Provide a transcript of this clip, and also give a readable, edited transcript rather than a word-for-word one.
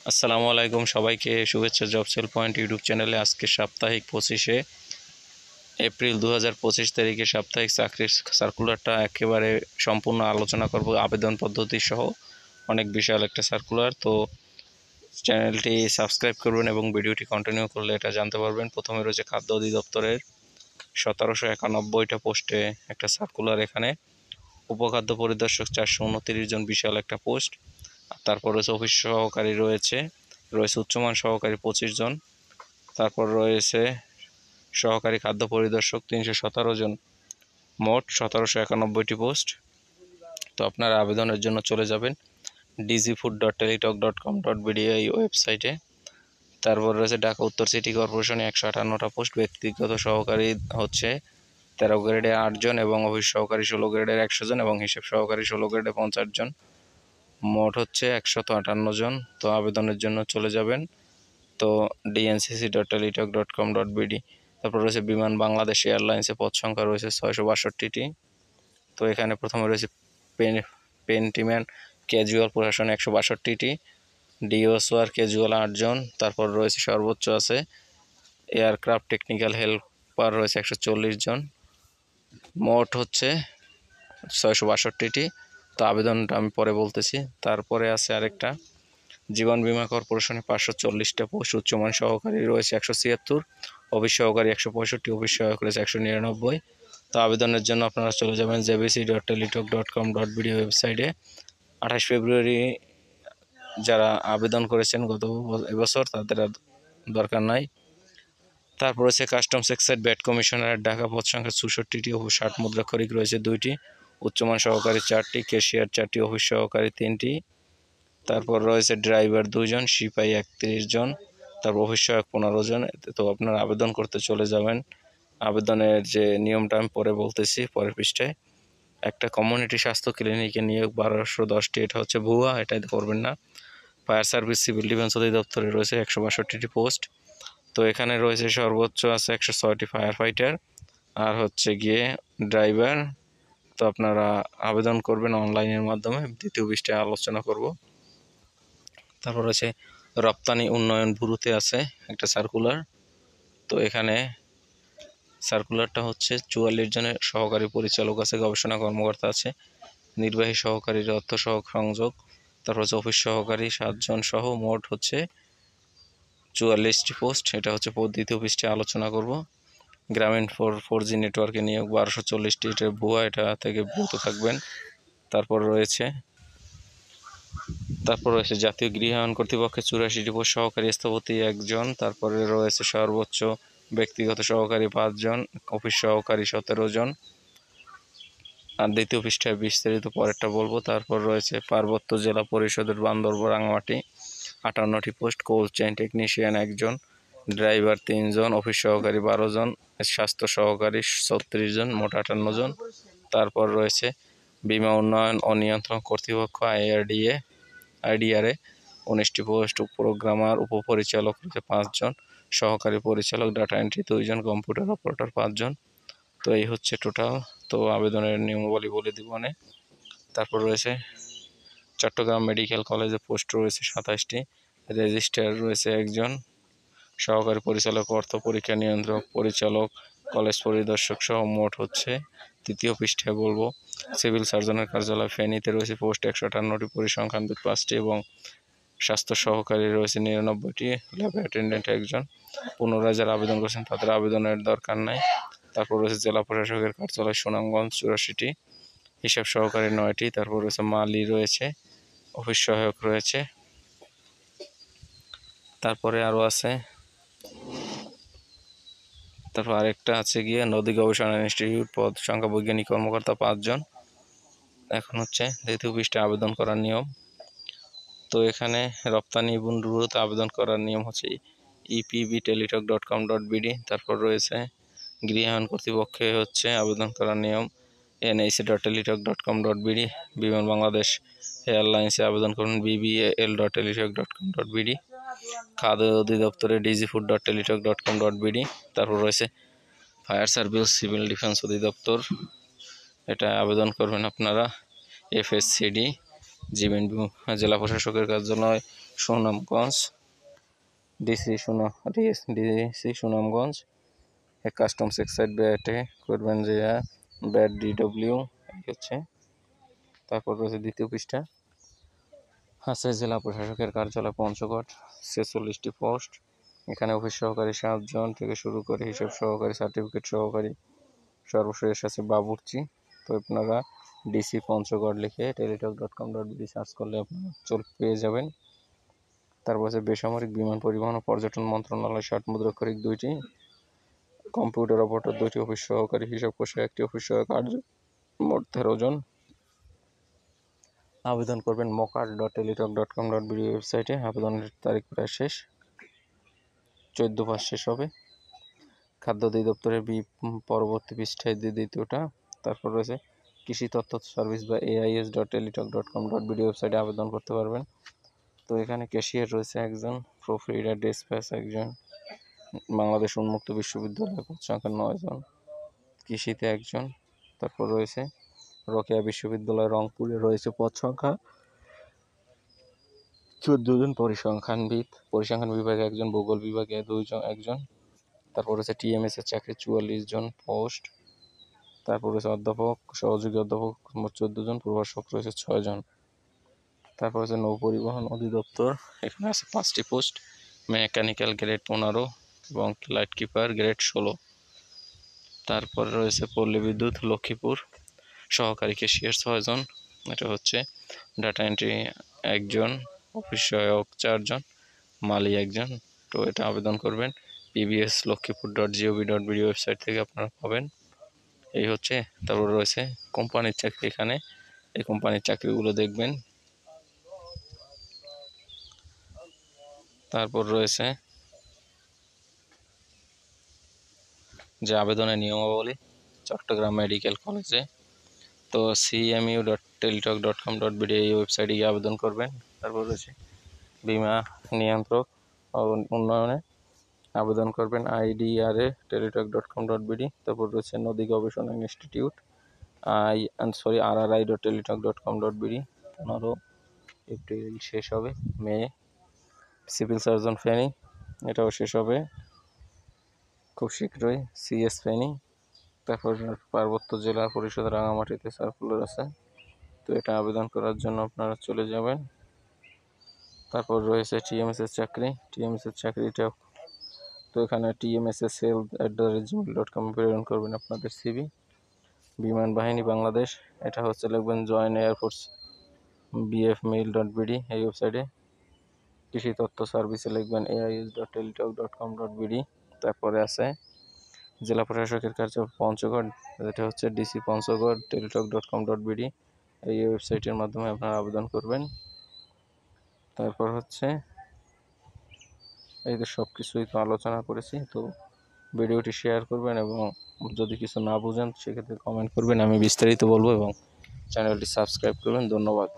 আসসালামু আলাইকুম সবাইকে শুভেচ্ছা জব সেল পয়েন্ট ইউটিউব চ্যানেলে আজকে সাপ্তাহিক 25শে এপ্রিল 2025 তারিখে সাপ্তাহিক চাকরির সার্কুলারটা একেবারে সম্পূর্ণ আলোচনা করব আবেদন পদ্ধতি সহ অনেক বিশাল একটা সার্কুলার। তো চ্যানেলটি সাবস্ক্রাইব করবেন এবং ভিডিওটি কন্টিনিউ করলে এটা জানতে পারবেন। প্রথমে রয়েছে খাদ্য অধিদপ্তরের 1791টা পোস্টে একটা সার্কুলার, এখানে উপখাদ্য পরিদর্শক 429 জন, বিশাল একটা পোস্ট। তারপর রয়েছে অফিস সহকারী, রয়েছে উচ্চমান সহকারী 25 জন, তারপর রয়েছে সহকারী খাদ্য পরিদর্শক 317 জন, মোট 1791টি পোস্ট। তো আপনারা আবেদনের জন্য চলে যাবেন dgfood.teletalk.com.bd এই ওয়েবসাইটে। তারপর রয়েছে ঢাকা উত্তর সিটি কর্পোরেশনে 158টা পোস্ট, ব্যক্তিগত সহকারী হচ্ছে 13 গ্রেডে 8 জন এবং অফিস সহকারী 16 গ্রেডের 100 জন এবং হিসাব সহকারী 16 গ্রেডে 50 জন, মোট হচ্ছে 158 জন। তো আবেদনের জন্য চলে যাবেন তো dncc.teletalk.com.bd। তারপর রয়েছে বিমান বাংলাদেশ এয়ারলাইন্সে পদ সংখ্যা রয়েছে 662টি। তো এখানে প্রথমে রয়েছে পেন্টিম্যান ক্যাজুয়াল প্রশাসন 162টি, ডিওসওয়ার ক্যাজুয়াল 8 জন, তারপর রয়েছে সর্বোচ্চ আছে এয়ারক্রাফট টেকনিক্যাল হেল্পার রয়েছে 140 জন, মোট হচ্ছে 662টি। তো আবেদনটা আমি পরে বলতেছি। তারপরে আছে আরেকটা জীবন বীমা কর্পোরেশনে 540টা পোস্ট, উচ্চমান সহকারী রয়েছে 176, অফিস সহকারী 165, অফিস সহায়ক রয়েছে 199। তো আবেদনের জন্য আপনারা চলে যাবেন jbc.teletalk.com.bd ওয়েবসাইটে। 28 ফেব্রুয়ারি যারা আবেদন করেছেন গত এবছর তাদের দরকার নাই। তারপর রয়েছে customs excise VAT commissioner Dhaka, পদ সংখ্যা 64টি, ও 60 মুদ্রাক্ষরিক রয়েছে 2টি, উচ্চমান সহকারী 4টি, ক্যাশিয়ার 4টি, অফিস সহকারী 3টি। তারপর রয়েছে ড্রাইভার 2 জন, সিপাহী 31 জন, তারপর অফিস সহায়ক 15 জন। তো আপনারা আবেদন করতে চলে যাবেন। আবেদনের যে নিয়মটা আমি পরে বলতেছি পরের পৃষ্ঠায়। একটা কমিউনিটি স্বাস্থ্য ক্লিনিকে নিয়োগ 1210টি, এটা হচ্ছে ভুয়া, এটা করবেন না। ফায়ার সার্ভিস সিভিল ডিফেন্স অধিদপ্তরে রয়েছে 162টি পোস্ট। তো এখানে রয়েছে সর্বোচ্চ আছে 106টি ফায়ার ফাইটার আর হচ্ছে গিয়ে ড্রাইভার। তো আপনারা আবেদন করবেন অনলাইনের মাধ্যমে, দ্বিতীয় পৃষ্ঠায় আলোচনা করব। তারপর রয়েছে রপ্তানি উন্নয়ন ব্যুরোতে আছে একটা সার্কুলার। তো এখানে সার্কুলারটা হচ্ছে 44 জনের সহকারী পরিচালক আছে, গবেষণা কর্মকর্তা আছে, নির্বাহী সহকারীর অর্থ সংযোগ, তারপর হচ্ছে অফিস সহকারী 7 জন সহ মোট হচ্ছে 44টি পোস্ট। এটা হচ্ছে দ্বিতীয় পৃষ্ঠায় আলোচনা করব। গ্রামীণ 4G নেটওয়ার্কে নিয়োগ 1240টি, এটা ভুয়া, এটা থেকে বিরত থাকবেন। তারপর রয়েছে জাতীয় গৃহায়ণ কর্তৃপক্ষের 84টি পোস্ট, সহকারী স্থপতি 1 জন, তারপরে রয়েছে সর্বোচ্চ ব্যক্তিগত সহকারী 5 জন, অফিস সহকারী 17 জন। আর দ্বিতীয় পৃষ্ঠায় বিস্তারিত পরেরটা বলবো। তারপর রয়েছে পার্বত্য জেলা পরিষদের বান্দরবান রাঙামাটি 58টি পোস্ট, কোল্ড চেইন টেকনিশিয়ান 1 জন, ড্রাইভার 3 জন, অফিস সহকারী 12 জন, স্বাস্থ্য সহকারী 36 জন, মোট 58 জন। তারপর রয়েছে বীমা উন্নয়ন ও নিয়ন্ত্রণ কর্তৃপক্ষ আইডিআরে 19টি পোস্ট, প্রোগ্রামার উপপরিচালক 5 জন, সহকারী পরিচালক ডাটা এন্ট্রি 2 জন, কম্পিউটার অপারেটর 5 জন। তো এই হচ্ছে টোটাল। তো আবেদনের নিয়মাবলী বলে দিব অনেক। তারপর রয়েছে চট্টগ্রাম মেডিকেল কলেজে পোস্ট রয়েছে 27টি, রেজিস্ট্রার রয়েছে 1 জন, সহকারী পরিচালক, অর্থ পরীক্ষা নিয়ন্ত্রক, পরিচালক, কলেজ পরিদর্শক সহ মোট হচ্ছে, তৃতীয় পৃষ্ঠায় বলবো। সিভিল সার্জনের কার্যালয় ফেনীতে রয়েছে পোস্ট 158টি, পরিসংখ্যান 5টি এবং স্বাস্থ্য সহকারী রয়েছে 99টি, ল্যাব অ্যাটেন্ডেন্ট 1 জন। পুনরায় যারা আবেদন করেছেন তাদের আবেদনের দরকার নাই। তারপর রয়েছে জেলা প্রশাসকের কার্যালয় সুনামগঞ্জ 84টি, হিসাব সহকারী 9টি, তারপর রয়েছে মালি রয়েছে, অফিস সহায়ক রয়েছে। তারপরে আরও আছে, তারপর আরেকটা আছে গিয়ে নদী গবেষণা ইনস্টিটিউট, পদ সংখ্যা বৈজ্ঞানিক কর্মকর্তা 5 জন। এখন হচ্ছে দ্বিতীয় পৃষ্ঠায় আবেদন করার নিয়ম। তো এখানে রপ্তানি ব্যুরোতে আবেদন করার নিয়ম হচ্ছে epb.teletalk.com.bd। তারপর রয়েছে গৃহায়ণ কর্তৃপক্ষে হচ্ছে আবেদন করার নিয়ম nac.teletalk.com.bd। বিমান বাংলাদেশ এয়ারলাইন্সে আবেদন করুন bbal.teletalk.com.bd। খাদ্য অধিদপ্তরে dgfood.teletalk.com.bd। তারপর রয়েছে ফায়ার সার্ভিস সিভিল ডিফেন্স অধিদপ্তর, এটা আবেদন করবেন আপনারা FSCD। জেলা প্রশাসকের কার্যালয় Sunamganj, DC Sunamganj. Customs Exide ব্যাটে করবেন যে ব্যাট DW হচ্ছে। তারপর রয়েছে দ্বিতীয় পৃষ্ঠা আছে জেলা প্রশাসকের কার্যালয় পঞ্চগড়, 46টি পোস্ট। এখানে অফিস সহকারী 7 জন থেকে শুরু করে হিসাব সহকারী, সার্টিফিকেট সহকারী, সর্বশেষ আছে বাবুর্চি। তো আপনারা ডিসি পঞ্চগড় লিখে teletalk.com.bd সার্চ করলে আপনারা পেয়ে যাবেন। তারপর আছে বেসামরিক বিমান পরিবহন ও পর্যটন মন্ত্রণালয়, 60 মুদ্রাক্ষরিক 2টি, কম্পিউটার অপারেটর 2টি, অফিস সহকারী, হিসাব কোষে 1টি, অফিস সহায়ক 8 জন, মোট 13 জন। আবেদন করবেন mocar.teletalk.com.bd ওয়েবসাইটে। আবেদনের তারিখ প্রায় শেষ, 14/5 শেষ হবে। খাদ্য অধিদপ্তরের পরবর্তী পৃষ্ঠায় দ্বিতীয়টা। তারপর রয়েছে কৃষি তথ্য সার্ভিস বা AIS.teletalk.com.bd ওয়েবসাইটে আবেদন করতে পারবেন। তো এখানে ক্যাশিয়ার রয়েছে 1 জন, প্রুফ রিডার ডিসপ্যাচ 1 জন, বাংলাদেশ উন্মুক্ত বিশ্ববিদ্যালয় পদ সংখ্যা 9 জন, কৃষিতে 1 জন। তারপর রয়েছে রোকেয়া বিশ্ববিদ্যালয় রংপুরে রয়েছে পদ সংখ্যা 14 জন, পরিসংখ্যান বিভাগে 1 জন, ভূগোল বিভাগে 1 জন। তারপর রয়েছে TMS এর চাকরি 44 জন পোস্ট। তারপর রয়েছে অধ্যাপক, সহযোগী অধ্যাপক মোট 14 জন, প্রভাষক রয়েছে 6 জন। তারপর হচ্ছে নৌ পরিবহন অধিদপ্তর, এখানে আছে 5টি পোস্ট, মেকানিক্যাল গ্রেড 15 এবং লাইট কিপার গ্রেড 16। তারপর রয়েছে পল্লী বিদ্যুৎ লক্ষ্মীপুর, সহকারী ক্যাশিয়ার 6 জন, এটা হচ্ছে ডাটা এন্ট্রি 1 জন, অফিস সহায়ক 4 জন, মালি 1 জন। তো এটা আবেদন করবেন pbslokhippur.gov.bd ওয়েবসাইট থেকে আপনারা পাবেন। এই হচ্ছে। তারপর রয়েছে কোম্পানির চাকরি, এখানে এই কোম্পানির চাকরিগুলো দেখবেন। তারপর রয়েছে যে আবেদনের নিয়মাবলী, চট্টগ্রাম মেডিকেল কলেজে। তো cmu.teletalk.com.bd এই ওয়েবসাইটে গিয়ে আবেদন করবেন। তারপর রয়েছে বীমা নিয়ন্ত্রক উন্নয়নে আবেদন করবেন IDRA teletalk.com.bd। তারপর রয়েছে নদী গবেষণা ইনস্টিটিউট RRI.teletalk.com.bd, 15 এপ্রিল শেষ হবে। মে সিভিল সার্জন ফেনী, এটাও শেষ হবে খুব শীঘ্রই, CS ফেনী। তারপর পার্বত্য জেলা পরিষদ রাঙামাটিতে সার্কুলার আছে, তো এটা আবেদন করার জন্য আপনারা চলে যাবেন। তারপর রয়েছে TMS এর চাকরিটা, তো এখানে tmssales@gmail.com প্রেরণ করবেন আপনাদের CV। বিমান বাহিনী বাংলাদেশ, এটা হচ্ছে লিখবেন জয়েন এয়ারফোর্স bfmail.bd এই ওয়েবসাইটে। কৃষি তথ্য সার্ভিসে লিখবেন AIS.teletalk.com.bd। তারপরে আছে জেলা প্রশাসকের কার্যালয় পঞ্চগড়, এটা হচ্ছে DC পঞ্চগড় teletalk.com.bd এই ওয়েবসাইটের মাধ্যমে আপনারা আবেদন করবেন। তারপর হচ্ছে এই যে সব কিছুই তো আলোচনা করেছি, তো ভিডিওটি শেয়ার করবেন এবং যদি কিছু না বুঝেন সেক্ষেত্রে কমেন্ট করবেন, আমি বিস্তারিত বলবো, এবং চ্যানেলটি সাবস্ক্রাইব করবেন। ধন্যবাদ।